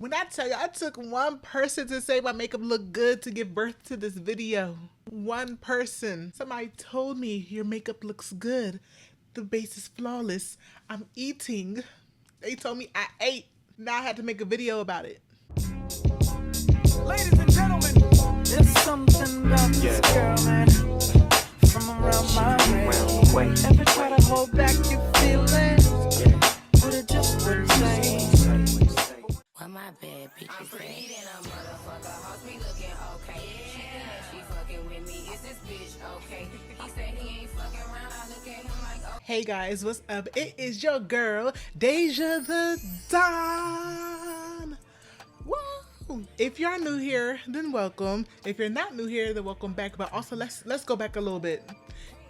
When I tell you, I took one person to say my makeup looked good to give birth to this video. One person. Somebody told me your makeup looks good. The base is flawless. I'm eating. They told me I ate. Now I had to make a video about it. Ladies and gentlemen, there's something about this girl, man. From around my way. Ever try to hold back your feelings, but it just wouldn't say. Why my bad bitch is pretty than a motherfucker. Hoes be looking okay. She fucking with me. Is this bitch okay? He said he ain't fucking around. I look at him like, oh. Hey guys, what's up? It is your girl, Deja the Don. Woo! If you're new here, then welcome. If you're not new here, then welcome back. But also, let's go back a little bit.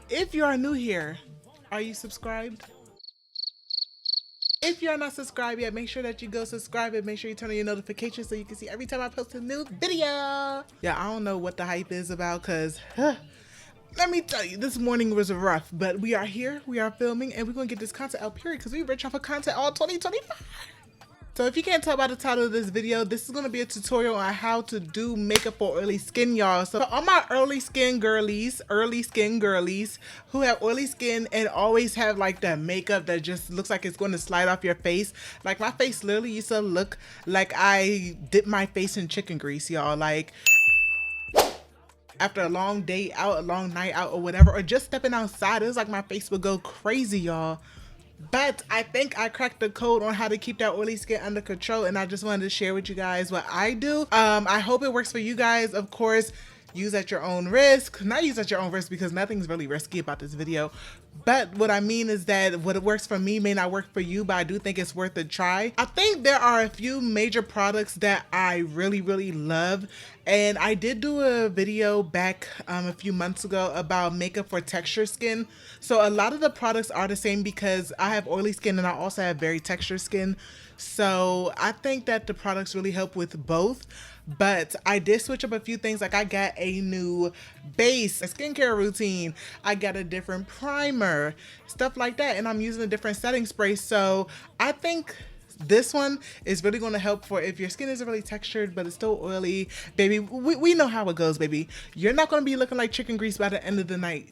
If you are new here, are you subscribed? If you're not subscribed yet, make sure that you go subscribe and make sure you turn on your notifications so you can see every time I post a new video. Yeah, I don't know what the hype is about because, let me tell you, this morning was rough, but we are here, we are filming, and we're going to get this content out, period, because we rich off of content all 2025. So if you can't tell by the title of this video, this is going to be a tutorial on how to do makeup for oily skin, y'all. So all my early skin girlies who have oily skin and always have like that makeup that just looks like it's going to slide off your face. Like my face literally used to look like I dipped my face in chicken grease, y'all. Like after a long day out, a long night out or whatever, or just stepping outside, it was like my face would go crazy, y'all. But I think I cracked the code on how to keep that oily skin under control, and I just wanted to share with you guys what I do. I hope it works for you guys. Of course, use at your own risk. Not use at your own risk because nothing's really risky about this video. But what I mean is that what works for me may not work for you, but I do think it's worth a try. I think there are a few major products that I really love. And I did do a video back a few months ago about makeup for texture skin. So a lot of the products are the same because I have oily skin and I also have very textured skin. So I think that the products really help with both. But I did switch up a few things. Like I got a new base, a skincare routine. I got a different primer, stuff like that. And I'm using a different setting spray. So I think this one is really going to help for if your skin isn't really textured, but it's still oily. Baby, we know how it goes, baby. You're not going to be looking like chicken grease by the end of the night.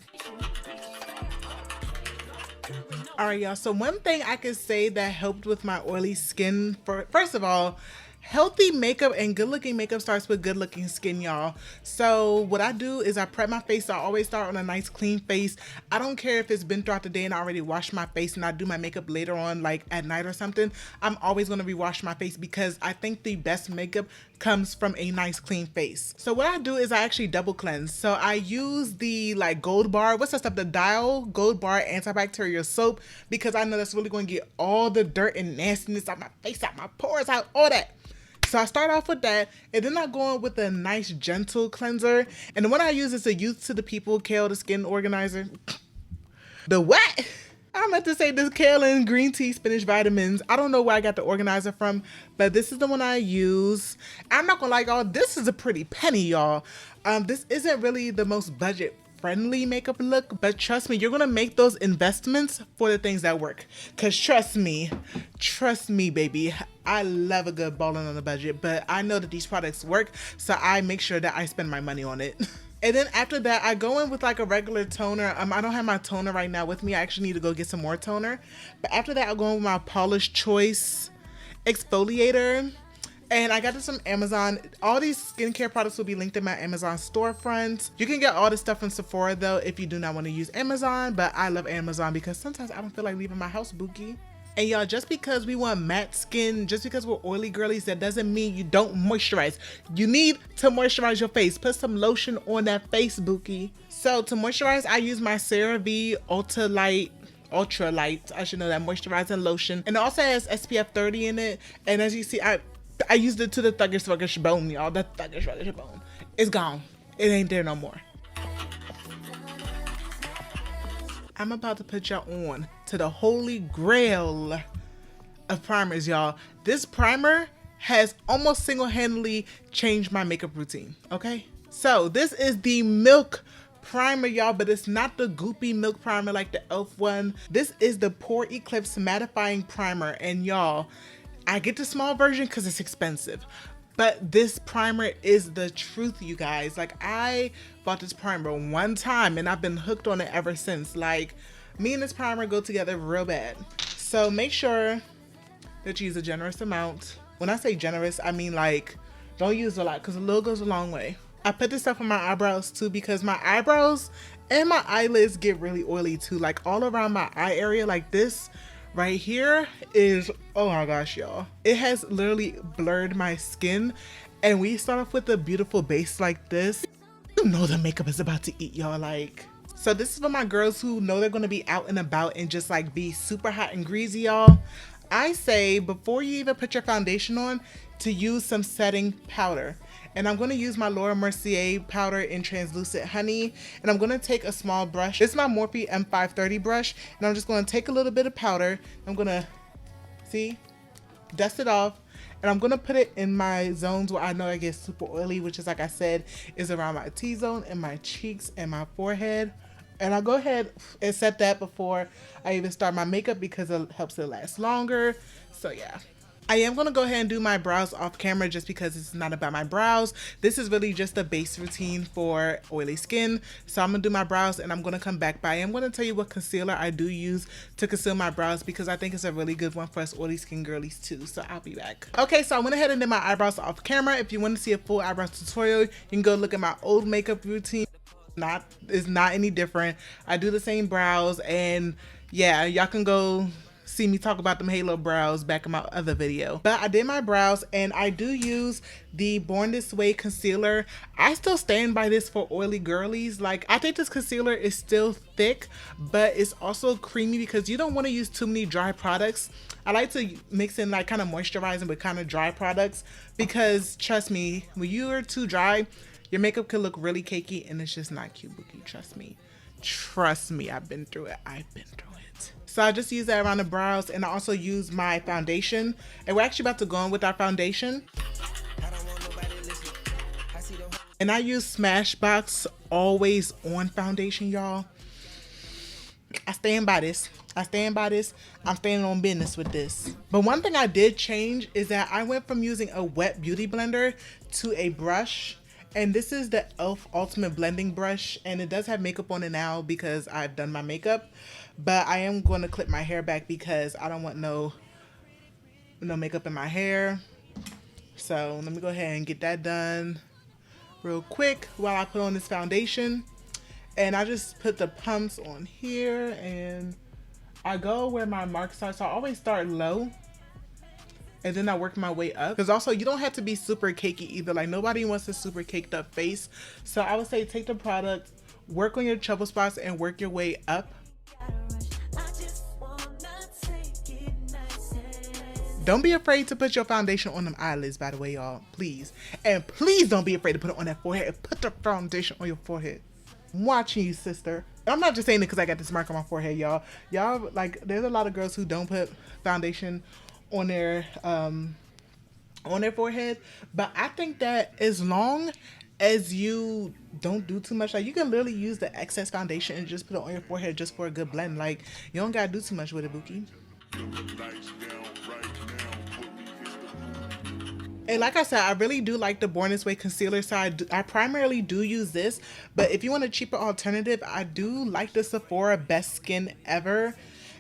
All right, y'all. So one thing I could say that helped with my oily skin, first of all, healthy makeup and good looking makeup starts with good looking skin, y'all. So what I do is I prep my face. So I always start on a nice clean face. I don't care if it's been throughout the day and I already washed my face and I do my makeup later on, like at night or something. I'm always going to rewash my face because I think the best makeup comes from a nice clean face. So what I do is I actually double cleanse. So I use the like Gold Bar, what's that stuff, the Dial Gold Bar antibacterial soap, because I know that's really going to get all the dirt and nastiness out my face, out my pores, out all that. So I start off with that, and then I go in with a nice gentle cleanser. And the one I use is a Youth to the People Kale the Skin Organizer. The what? I meant to say this kale and green tea spinach vitamins. I don't know where I got the organizer from, but this is the one I use. I'm not gonna lie, y'all, this is a pretty penny, y'all. This isn't really the most budget friendly makeup look, but trust me, you're gonna make those investments for the things that work. Cause trust me, baby, I love a good balling on a budget, but I know that these products work, so I make sure that I spend my money on it. And then after that, I go in with like a regular toner. I don't have my toner right now with me. I actually need to go get some more toner. But after that, I'll go in with my Paula's Choice exfoliator. And I got this from Amazon. All these skincare products will be linked in my Amazon storefront. You can get all this stuff from Sephora though if you do not want to use Amazon. But I love Amazon because sometimes I don't feel like leaving my house, Bookie. And y'all, just because we want matte skin, just because we're oily girlies, that doesn't mean you don't moisturize. You need to moisturize your face. Put some lotion on that face, Bookie. So to moisturize, I use my CeraVe Ultralight, I should know that, moisturizing lotion. And it also has SPF 30 in it. And as you see, I used it to the thuggish bone, y'all. The thuggish bone. It's gone. It ain't there no more. I'm about to put y'all on to the holy grail of primers, y'all. This primer has almost single-handedly changed my makeup routine, okay? So this is the Milk Primer, y'all, but it's not the goopy Milk Primer like the e.l.f. one. This is the Pore Eclipse Mattifying Primer, and y'all, I get the small version because it's expensive. But this primer is the truth, you guys. Like, I bought this primer one time and I've been hooked on it ever since. Like, me and this primer go together real bad. So make sure that you use a generous amount. When I say generous, I mean like, don't use a lot because a little goes a long way. I put this stuff on my eyebrows too because my eyebrows and my eyelids get really oily too. Like all around my eye area, like this right here is, oh my gosh, y'all. It has literally blurred my skin. And we start off with a beautiful base like this. You know the makeup is about to eat y'all, like. So this is for my girls who know they're gonna be out and about and just like be super hot and greasy, y'all. I say before you even put your foundation on to use some setting powder. And I'm going to use my Laura Mercier powder in translucent honey. And I'm going to take a small brush. This is my Morphe M530 brush. And I'm just going to take a little bit of powder. I'm going to, see, dust it off. And I'm going to put it in my zones where I know I get super oily, which is, like I said, is around my T-zone and my cheeks and my forehead. And I'll go ahead and set that before I even start my makeup because it helps it last longer. So yeah. I am going to go ahead and do my brows off camera just because it's not about my brows. This is really just a base routine for oily skin. So I'm going to do my brows and I'm going to come back. But I am going to tell you what concealer I do use to conceal my brows because I think it's a really good one for us oily skin girlies too. So I'll be back. Okay, so I went ahead and did my eyebrows off camera. If you want to see a full eyebrow tutorial, you can go look at my old makeup routine. It's not any different. I do the same brows and yeah, y'all can go see me talk about them halo brows back in my other video. But I did my brows and I do use the Born This Way concealer. I still stand by this for oily girlies. Like, I think this concealer is still thick, but it's also creamy because you don't want to use too many dry products. I like to mix in like kind of moisturizing with kind of dry products because trust me, when you are too dry, your makeup could look really cakey and it's just not cute, Bookie. Trust me. Trust me, I've been through it. I've been through it. So I just use that around the brows and I also use my foundation. And we're actually about to go in with our foundation. And I use Smashbox Always On foundation, y'all. I stand by this. I stand by this. I'm standing on business with this. But one thing I did change is that I went from using a wet beauty blender to a brush. And this is the e.l.f. Ultimate Blending Brush. And it does have makeup on it now because I've done my makeup. But I am going to clip my hair back because I don't want no makeup in my hair. So let me go ahead and get that done real quick while I put on this foundation. And I just put the pumps on here and I go where my marks are. So I always start low and then I work my way up. Because also you don't have to be super cakey either. Like nobody wants a super caked up face. So I would say take the product, work on your trouble spots and work your way up. Don't be afraid to put your foundation on them eyelids, by the way, y'all. Please. And please don't be afraid to put it on that forehead. Put the foundation on your forehead. I'm watching you, sister. I'm not just saying it because I got this mark on my forehead, y'all. Y'all, like, there's a lot of girls who don't put foundation on their forehead. But I think that as long as you don't do too much, like, you can literally use the excess foundation and just put it on your forehead just for a good blend. Like, you don't gotta do too much with it, Bookie. And like I said, I really do like the Born This Way concealer, so I primarily do use this. But if you want a cheaper alternative, I do like the Sephora Best Skin Ever.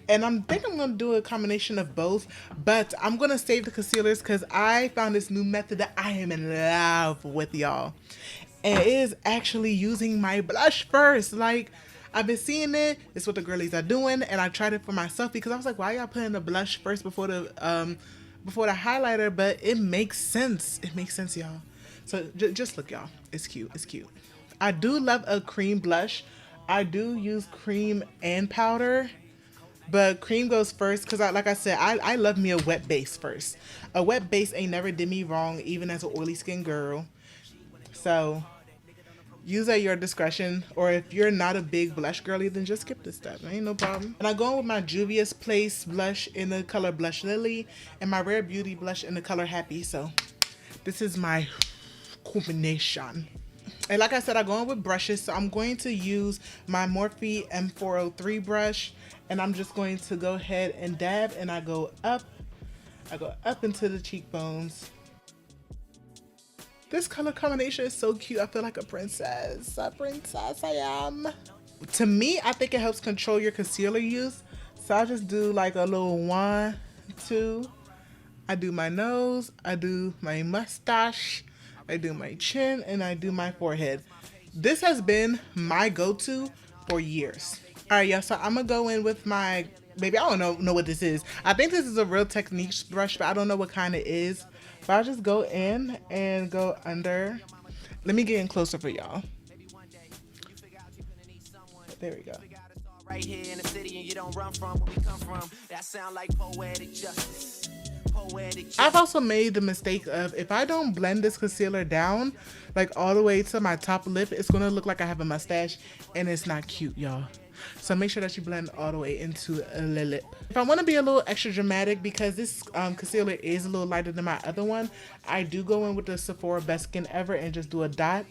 And I'm going to do a combination of both. But I'm going to save the concealers because I found this new method that I am in love with, y'all. And it is actually using my blush first. Like, I've been seeing it. It's what the girlies are doing. And I tried it for myself because I was like, why y'all putting the blush first before the highlighter? But it makes sense. It makes sense, y'all. So just look, y'all. It's cute. It's cute. I do love a cream blush. I do use cream and powder, but cream goes first because like I said, I love me a wet base first. A wet base ain't never did me wrong, even as an oily skin girl. So use at your discretion, or if you're not a big blush girly, then just skip this step. Ain't no problem. And I go in with my Juvia's Place blush in the color Blush Lily and my Rare Beauty blush in the color Happy. So this is my combination. And like I said, I go in with brushes. So I'm going to use my Morphe M403 brush and I'm just going to go ahead and dab, and I go up, I go up into the cheekbones. This color combination is so cute. I feel like a princess. A princess I am. To me, I think it helps control your concealer use. So I just do like a little 1, 2. I do my nose, I do my mustache, I do my chin, and I do my forehead. This has been my go-to for years. All right, y'all, so I'm gonna go in with my, maybe I don't know what this is. I think this is a Real Techniques brush, but I don't know what kind it is. But I'll just go in and go under. Let me get in closer for y'all. There we go. Right here in the city and you don't run from where we come from. That sound like poetic justice. I've also made the mistake of, if I don't blend this concealer down like all the way to my top lip, it's gonna look like I have a mustache and it's not cute, y'all. So make sure that you blend all the way into the lip. If I want to be a little extra dramatic, because this concealer is a little lighter than my other one, I do go in with the Sephora Best Skin Ever and just do a dot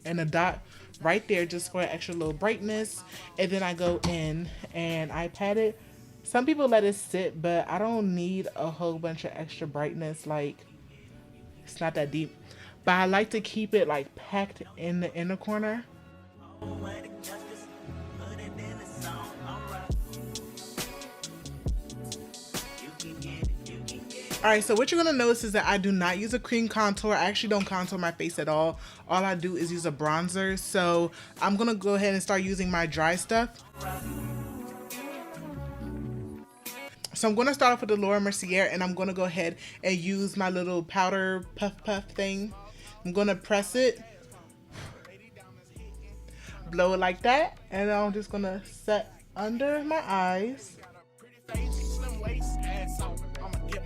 and a dot right there just for an extra little brightness. And then I go in and I pat it. Some people let it sit, but I don't need a whole bunch of extra brightness. Like, it's not that deep. But I like to keep it like packed in the inner corner. Alright, so what you're going to notice is that I do not use a cream contour. I actually don't contour my face at all. All I do is use a bronzer. So I'm going to go ahead and start using my dry stuff. So I'm going to start off with the Laura Mercier, and I'm going to go ahead and use my little powder puff thing. I'm going to press it, blow it like that, and I'm just going to set under my eyes.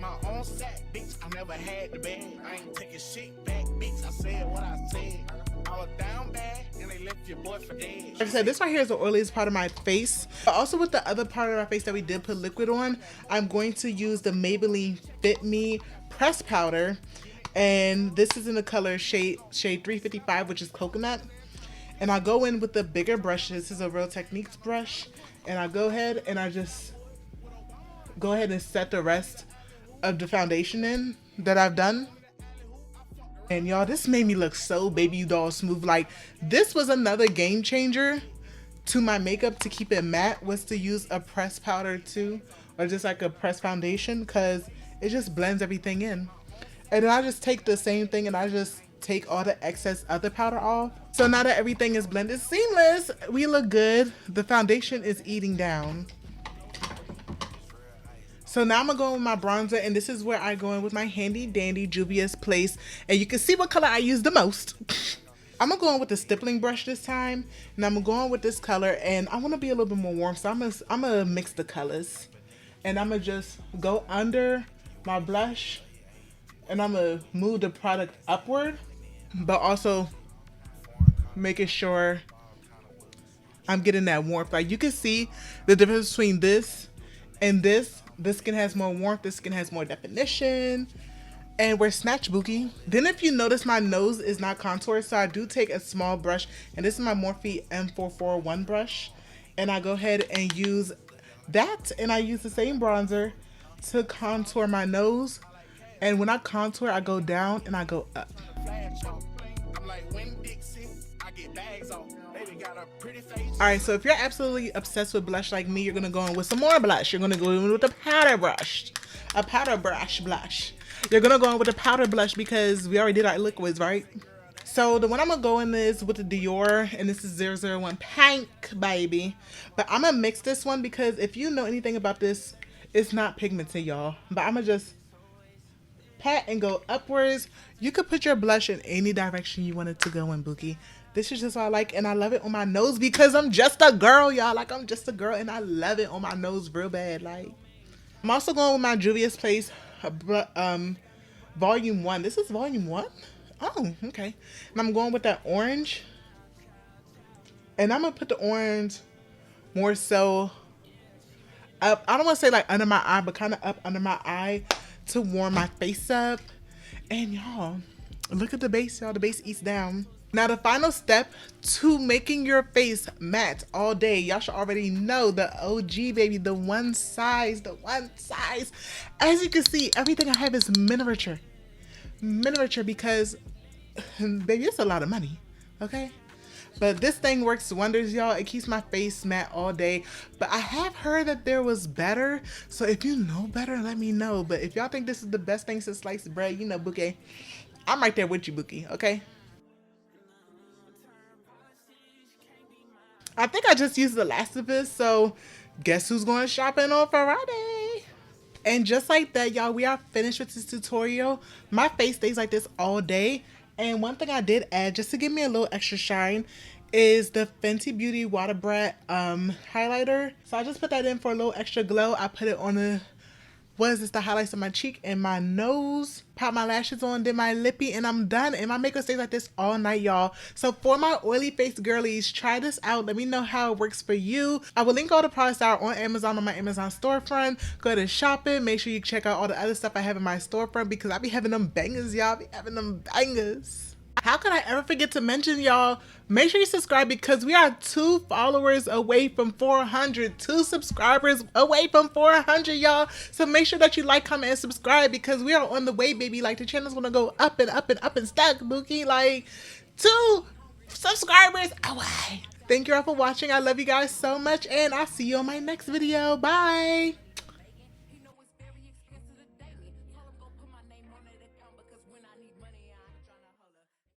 My own sack, bitch. I never had the bag. I ain't taking shit back, bitch. I said what I said. I was down bad and they left your boy for dead. Like I said, this right here is the oiliest part of my face. But also with the other part of my face that we did put liquid on, I'm going to use the Maybelline Fit Me press powder. And this is in the color shade 355, which is coconut. And I go in with the bigger brush. This is a Real Techniques brush. And I go ahead and I just go ahead and set the rest of the foundation in that I've done. And y'all, this made me look so baby doll smooth. Like, this was another game changer to my makeup to keep it matte, was to use a pressed powder too, or just like a pressed foundation, because it just blends everything in. And then I just take the same thing and I just take all the excess other powder off. So now that everything is blended seamless, we look good. The foundation is eating down. So now I'm going to go in with my bronzer, and this is where I go in with my handy dandy Juvia's Place. And you can see what color I use the most. I'm going to go in with the stippling brush this time, and I'm going to go in with this color, and I want to be a little bit more warm, so I'm going to mix the colors. And I'm going to just go under my blush, and I'm going to move the product upward, but also making sure I'm getting that warmth. Like, you can see the difference between this and this. This skin has more warmth, this skin has more definition, and we're snatch bookie. Then if you notice, my nose is not contoured, so I do take a small brush, and this is my Morphe M441 brush, and I go ahead and use that, and I use the same bronzer to contour my nose. And when I contour, I go down and I go up. Alright, so if you're absolutely obsessed with blush like me, you're going to go in with some more blush. You're going to go in with a powder brush. A powder brush blush. You're going to go in with a powder blush because we already did our liquids, right? So the one I'm going to go in is with the Dior, and this is 001 Pink, baby. But I'm going to mix this one because if you know anything about this, it's not pigmented, y'all. But I'm going to just pat and go upwards. You could put your blush in any direction you want it to go in, Bookie. This is just what I like, and I love it on my nose because I'm just a girl, y'all. Like, I'm just a girl, and I love it on my nose real bad. Like, I'm also going with my Juvia's Place Volume 1. This is Volume 1? Oh, okay. And I'm going with that orange. And I'm going to put the orange more so up. I don't want to say like under my eye, but kind of up under my eye to warm my face up. And y'all, look at the base, y'all. The base eats down. Now the final step to making your face matte all day, y'all should already know the OG baby, the one size, the one size. As you can see, everything I have is miniature. Miniature because, baby, it's a lot of money, okay? But this thing works wonders, y'all. It keeps my face matte all day. But I have heard that there was better. So if you know better, let me know. But if y'all think this is the best thing since sliced bread, you know, Bookie, I'm right there with you, Bookie, okay? I think I just used the last of it, so guess who's going shopping on Friday? And just like that, y'all, we are finished with this tutorial. My face stays like this all day. And one thing I did add, just to give me a little extra shine, is the Fenty Beauty Water Brat highlighter. So I just put that in for a little extra glow. I put it on the the highlights of my cheek and my nose, pop my lashes on, did my lippy, and I'm done. And my makeup stays like this all night, y'all. So for my oily face girlies, try this out. Let me know how it works for you. I will link all the products out on Amazon on my Amazon storefront. Go ahead and shop it. Make sure you check out all the other stuff I have in my storefront because I be having them bangers, y'all. I be having them bangers. How could I ever forget to mention, y'all, make sure you subscribe because we are 2 followers away from 400, 2 subscribers away from 400, y'all. So make sure that you like, comment, and subscribe because we are on the way, baby. Like, the channel's gonna go up and up and up and stuck, Bookie. Like, 2 subscribers away. Thank you all for watching. I love you guys so much, and I'll see you on my next video. Bye.